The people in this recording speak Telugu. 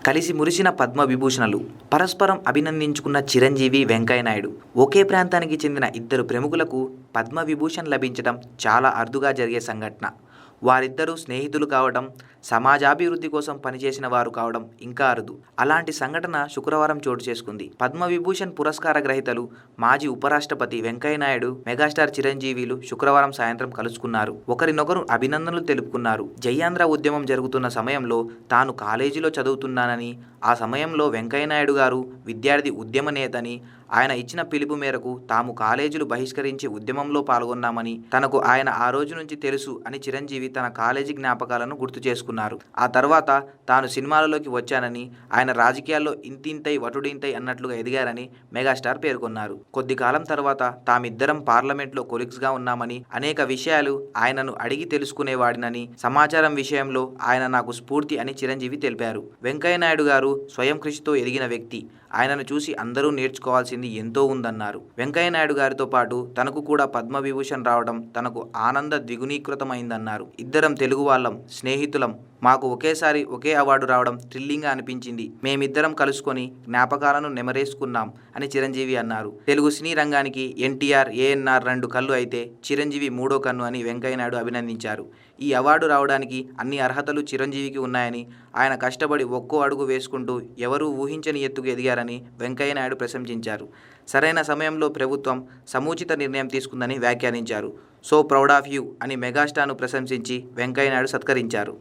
కలిసి మురిసిన పద్మవిభూషణలు. పరస్పరం అభినందించుకున్న చిరంజీవి, వెంకయ్యనాయుడు. ఒకే ప్రాంతానికి చెందిన ఇద్దరు ప్రముఖులకు పద్మవిభూషణ్ లభించడం చాలా అరుదుగా జరిగే సంఘటన. వారిద్దరూ స్నేహితులు కావడం, సమాజాభివృద్ధి కోసం పనిచేసిన వారు కావడం ఇంకా అరుదు. అలాంటి సంఘటన శుక్రవారం చోటు చేసుకుంది. పద్మవిభూషణ్ పురస్కార గ్రహీతలు మాజీ ఉపరాష్ట్రపతి వెంకయ్యనాయుడు, మెగాస్టార్ చిరంజీవిలు శుక్రవారం సాయంత్రం కలుసుకున్నారు. ఒకరినొకరు అభినందనలు తెలుపుకున్నారు. జయాంధ్ర ఉద్యమం జరుగుతున్న సమయంలో తాను కాలేజీలో చదువుతున్నానని, ఆ సమయంలో వెంకయ్యనాయుడు గారు విద్యార్థి ఉద్యమ నేతని, ఆయన ఇచ్చిన పిలుపు మేరకు తాము కాలేజీలు బహిష్కరించి ఉద్యమంలో పాల్గొన్నామని తనకు ఆయన ఆ రోజు నుంచి తెలుసు అని చిరంజీవి తన కాలేజీ జ్ఞాపకాలను గుర్తు చేసుకున్నారు. ఆ తర్వాత తాను సినిమాలలోకి వచ్చానని, ఆయన రాజకీయాల్లో ఇంతింతై వటుడింతై అన్నట్లుగా ఎదిగారని మెగాస్టార్ పేర్కొన్నారు. కొద్ది కాలం తర్వాత తామిద్దరం పార్లమెంట్లో కొలీగ్స్గా ఉన్నామని, అనేక విషయాలు ఆయనను అడిగి తెలుసుకునేవాడినని, సమాచారం విషయంలో ఆయన నాకు స్ఫూర్తి అని చిరంజీవి తెలిపారు. వెంకయ్యనాయుడు గారు స్వయం కృషితో ఎదిగిన వ్యక్తి. ఆయనను చూసి అందరూ నేర్చుకోవాల్సింది ఎంతో ఉందన్నారు. వెంకయ్యనాయుడు గారితో పాటు తనకు కూడా పద్మవిభూషణ్ రావడం తనకు ఆనంద ద్విగుణీకృతమైందన్నారు. ఇద్దరం తెలుగు వాళ్ళం, స్నేహితులం. మాకు ఒకేసారి ఒకే అవార్డు రావడం థ్రిల్లింగ్గా అనిపించింది. మేమిద్దరం కలుసుకొని జ్ఞాపకాలను నెమరేసుకున్నాం అని చిరంజీవి అన్నారు. తెలుగు సినీ రంగానికి ఎన్టీఆర్, ఏఎన్ఆర్ 2 కళ్ళు అయితే చిరంజీవి 3వ కన్ను అని వెంకయ్యనాయుడు అభినందించారు. ఈ అవార్డు రావడానికి అన్ని అర్హతలు చిరంజీవికి ఉన్నాయని, ఆయన కష్టపడి ఒక్కో అడుగు వేసుకుంటూ ఎవరూ ఊహించని ఎత్తుకు ఎదిగారని వెంకయ్యనాయుడు ప్రశంసించారు. సరైన సమయంలో ప్రభుత్వం సముచిత నిర్ణయం తీసుకుందని వ్యాఖ్యానించారు. సో ప్రౌడ్ ఆఫ్ యూ అని మెగాస్టార్ను ప్రశంసించి వెంకయ్యనాయుడు సత్కరించారు.